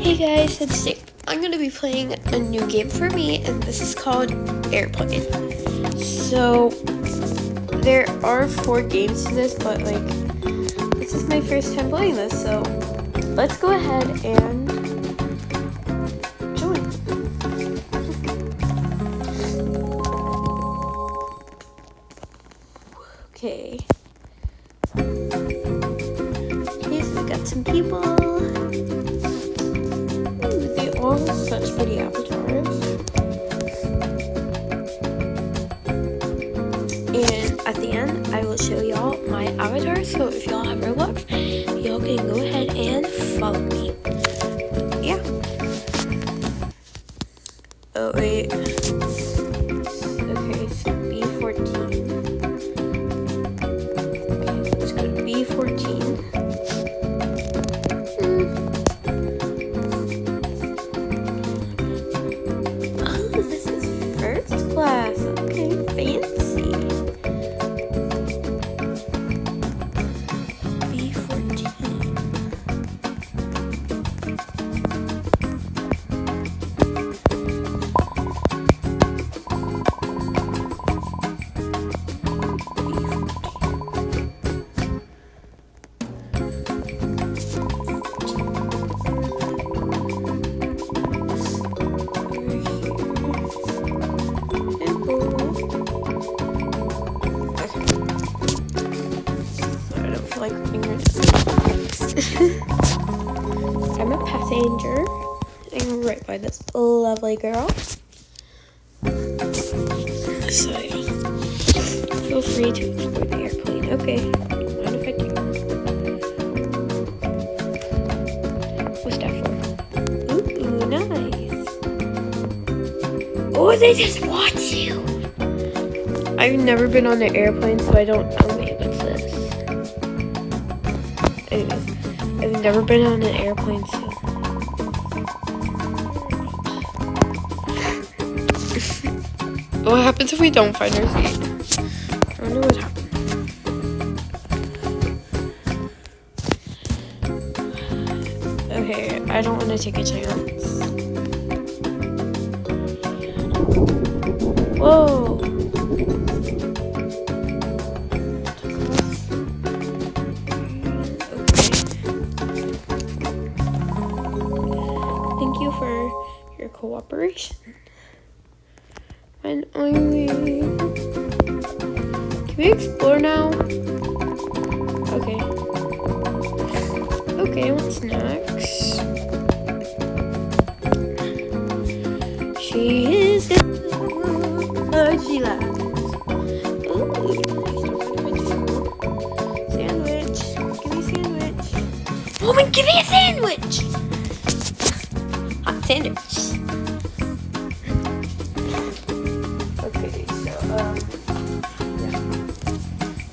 Hey guys, so today I'm going to be playing a new game for me, and this is called Airplane. So, there are 4 games to this, but like, this is my first time playing this, so let's go ahead and join. Okay. Okay, so we got some people. They all have such pretty avatars. And at the end, I will show y'all my avatar. So if y'all have Roblox, y'all can go ahead and follow me. Yeah. Oh, wait. Okay, so B14. Okay, let's go to B14. Class. Okay, fancy. B14. Like I'm a passenger. I'm right by this lovely girl. So feel free to explore the airplane. Okay. Mind if I do? What's that for? Ooh, nice. Oh, they just watch you. I've never been on an airplane, so I don't know. Anyways, I've never been on an airplane, so what happens if we don't find our seat? I wonder what happens. Okay, I don't want to take a chance. Whoa! Thank you for your cooperation. And can we explore now? Okay. Okay, what's next? She is good. Oh, she laughs. Ooh, sandwich. Give me a sandwich. Woman, give me a sandwich! Sandwich. Okay, so yeah.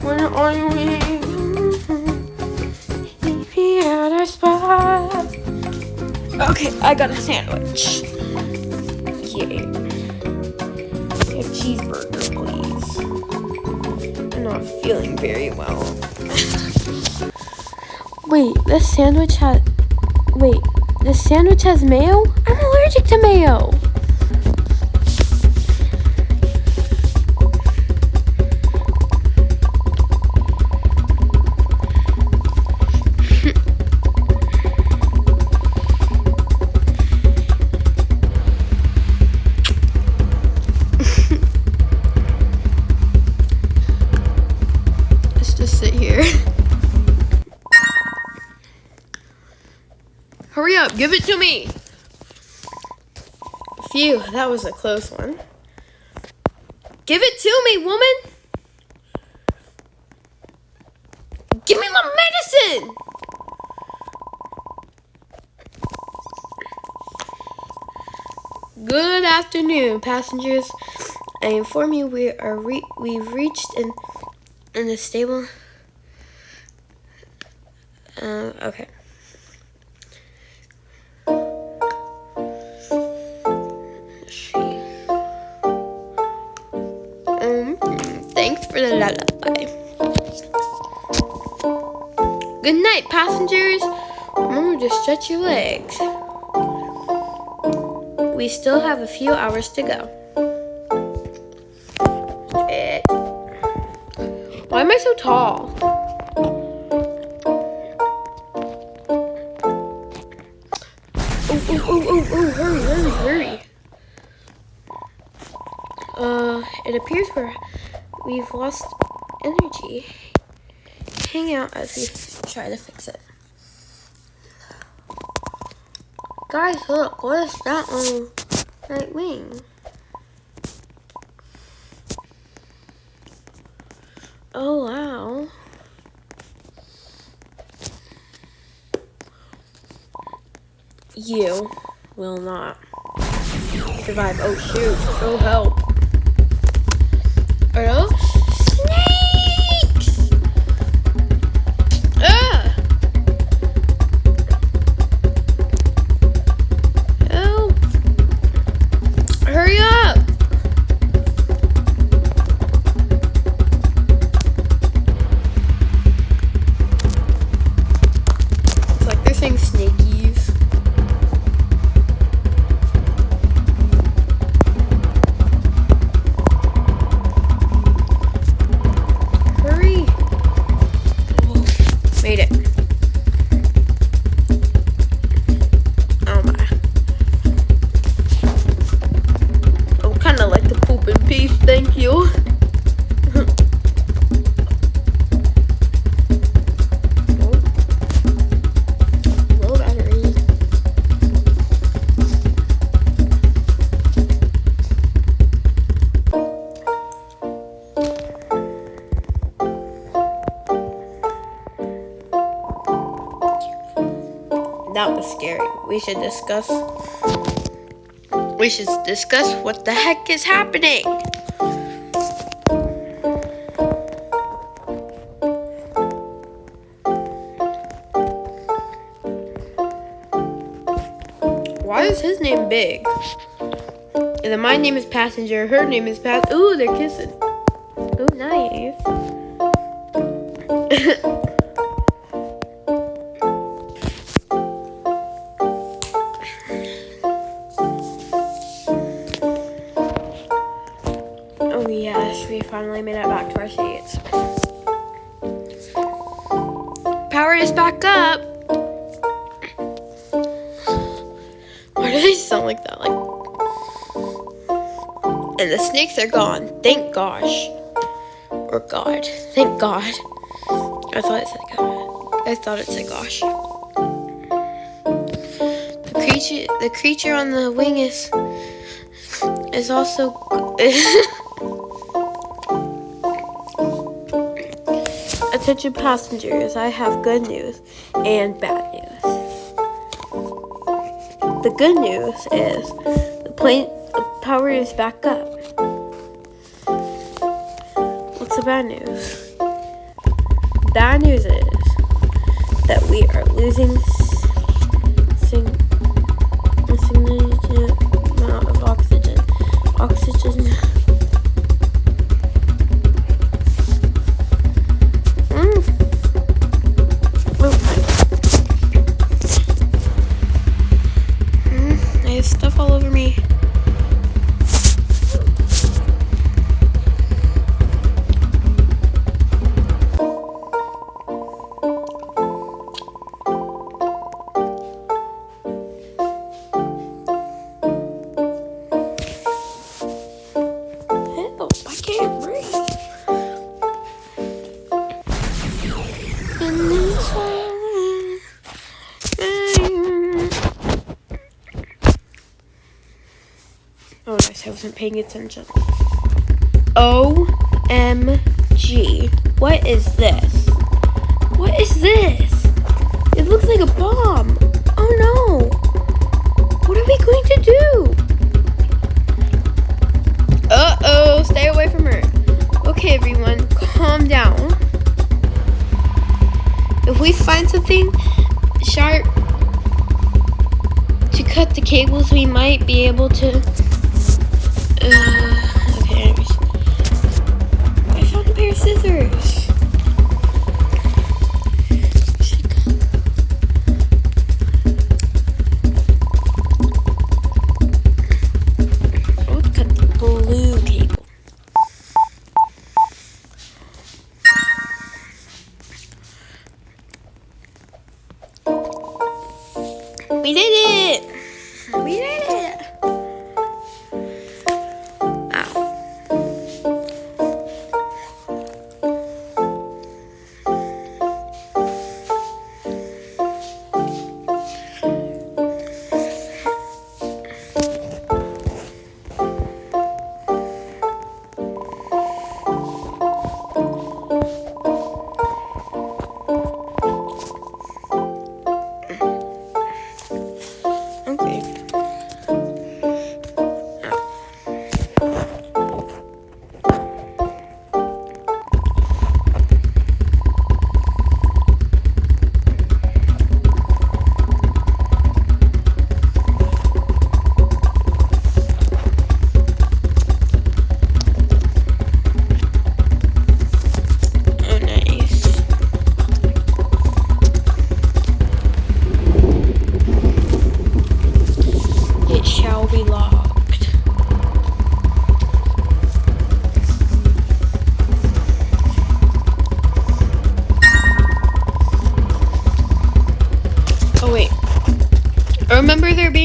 Where are you? Meet me at our spot. Okay, I got a sandwich. Yay. A cheeseburger, please. I'm not feeling very well. Wait, this sandwich has. Wait. This sandwich has mayo? I'm allergic to mayo. Let's just sit here. Hurry up, give it to me. Phew, that was a close one. Give it to me, woman. Give me my medicine. Good afternoon, passengers. I inform you we've reached in the stable. Okay. Thanks for the lullaby. Good night, passengers. Remember to stretch your legs. we still have a few hours to go. Why am I so tall? Oh, hurry. It appears we've lost energy. Hang out as we try to fix it. Guys, look, what is that on the right wing? Oh, wow. You will not survive. Oh, shoot. Oh, help. Are those snakes? Help. Hurry up. It's like they're saying snakies. Hurry. Oh, made it. Oh my. I would kind of like to poop in peace, thank you. Low battery. That was scary. We should discuss what the heck is happening. Why is his name Big? And then my name is Passenger, her name is Ooh, they're kissing. Oh, nice. Oh yes, we finally made it back to our seats. Power is back up. Why do they sound like that? And the snakes are gone. Thank gosh. Or God. Thank God. I thought it said God. I thought it said gosh. The creature on the wing is also Attention passengers, I have good news and bad news. The good news is the power is back up. What's the bad news? Bad news is that we are losing a significant amount of oxygen. I have stuff all over me. Oh, nice. I wasn't paying attention. OMG. What is this? What is this? It looks like a bomb. Oh no. What are we going to do? Uh-oh. Stay away from her. Okay, everyone. Calm down. If we find something sharp to cut the cables, we might be able to... okay, anyways. I found a pair of scissors.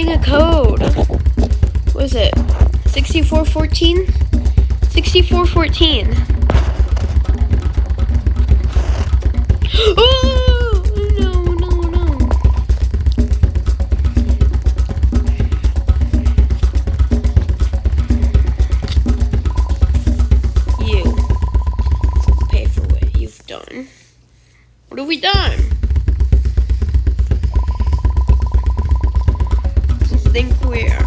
using a code. What is it? 6414? 6414. Oh! No, no, no. You pay for what you've done. What have we done? I think we're...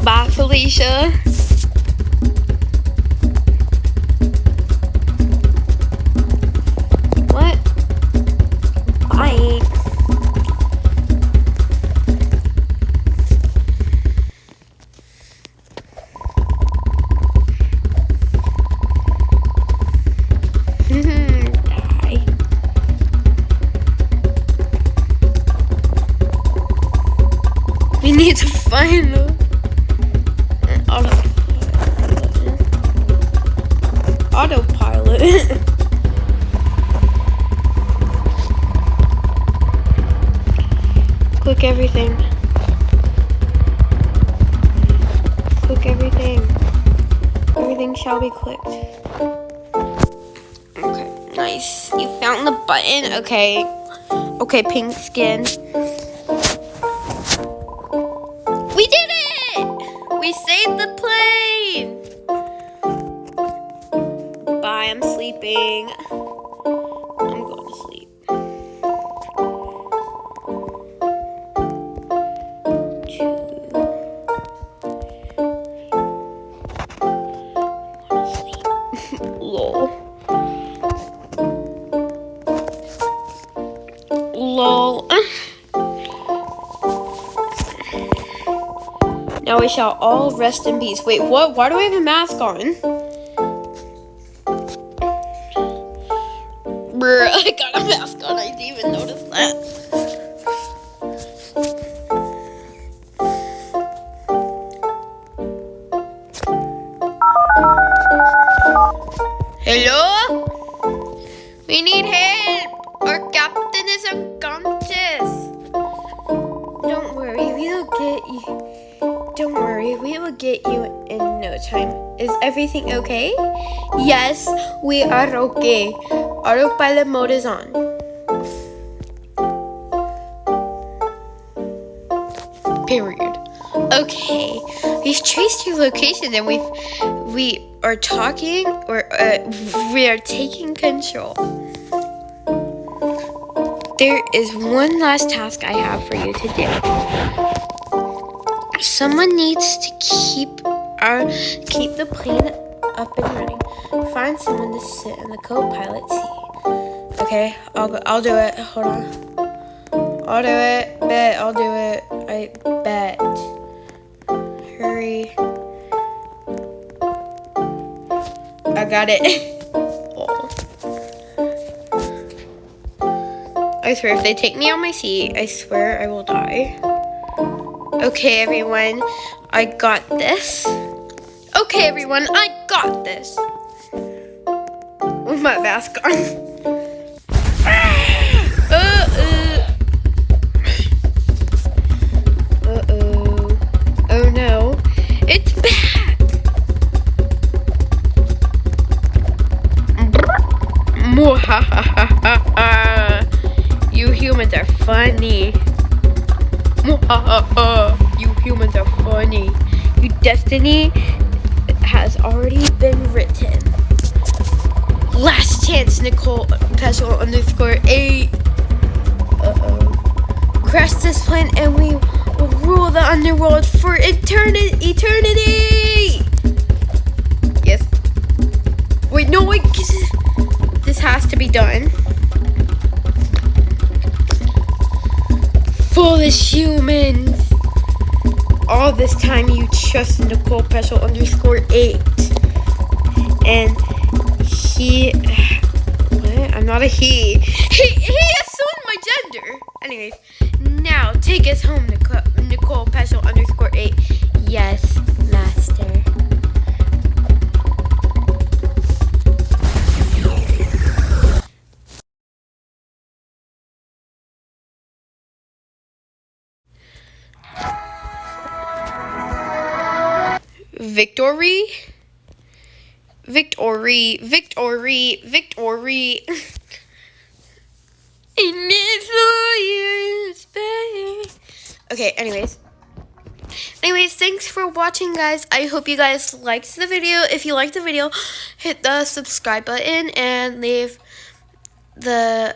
Bye, Felicia. What? Bye. Die. We need to find them. Autopilot. Click everything. Click everything. Everything shall be clicked. Okay, nice. You found the button. Okay. Okay, pink skin. We did it! We saved the plane! Bye, I'm sleeping. I'm going to sleep. Lol. Lol. Now we shall all rest in peace. Wait, what? Why do I have a mask on? Bruh, I got a mask on. I didn't even notice that. Hello? We need help. Our captain is unconscious. Don't worry, we'll get you. Don't worry, we will get you in no time. Is everything okay? Yes, we are okay. Autopilot mode is on. Period. Okay, we've traced your location and we are talking, or we are taking control. There is one last task I have for you to do. Someone needs to keep the plane up and running. Find someone to sit in the co-pilot seat. Okay, I'll do it. Hold on. I'll do it. Bet I'll do it. I bet. Hurry. I got it. Oh. I swear, if they take me on my seat, I swear I will die. Okay, everyone, I got this. Okay, everyone, I got this. With my mask on. Uh-oh. Oh no. It's back. You humans are funny. You humans are funny. Your destiny has already been written. Last chance, Nicole Peschel _8. Uh-oh. Crash this plane and we will rule the underworld for eternity. Yes. Wait, no, wait. This has to be done. Foolish humans. All this time you trust Nicole Peschel _8. And he... What? I'm not a he. He assumed my gender. Anyways, now take us home, Nicole Peschel _8. Yes, master. Victory? Victory, victory, victory. Okay, anyways, thanks for watching, guys. I hope you guys liked the video. If you liked the video, hit the subscribe button and leave the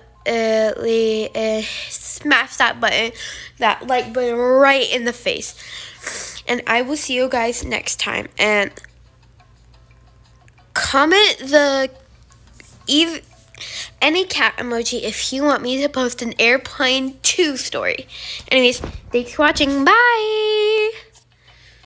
smash that button, that like button right in the face. And I will see you guys next time. And comment any cat emoji if you want me to post an Airplane 2 story. Anyways, thanks for watching. Bye!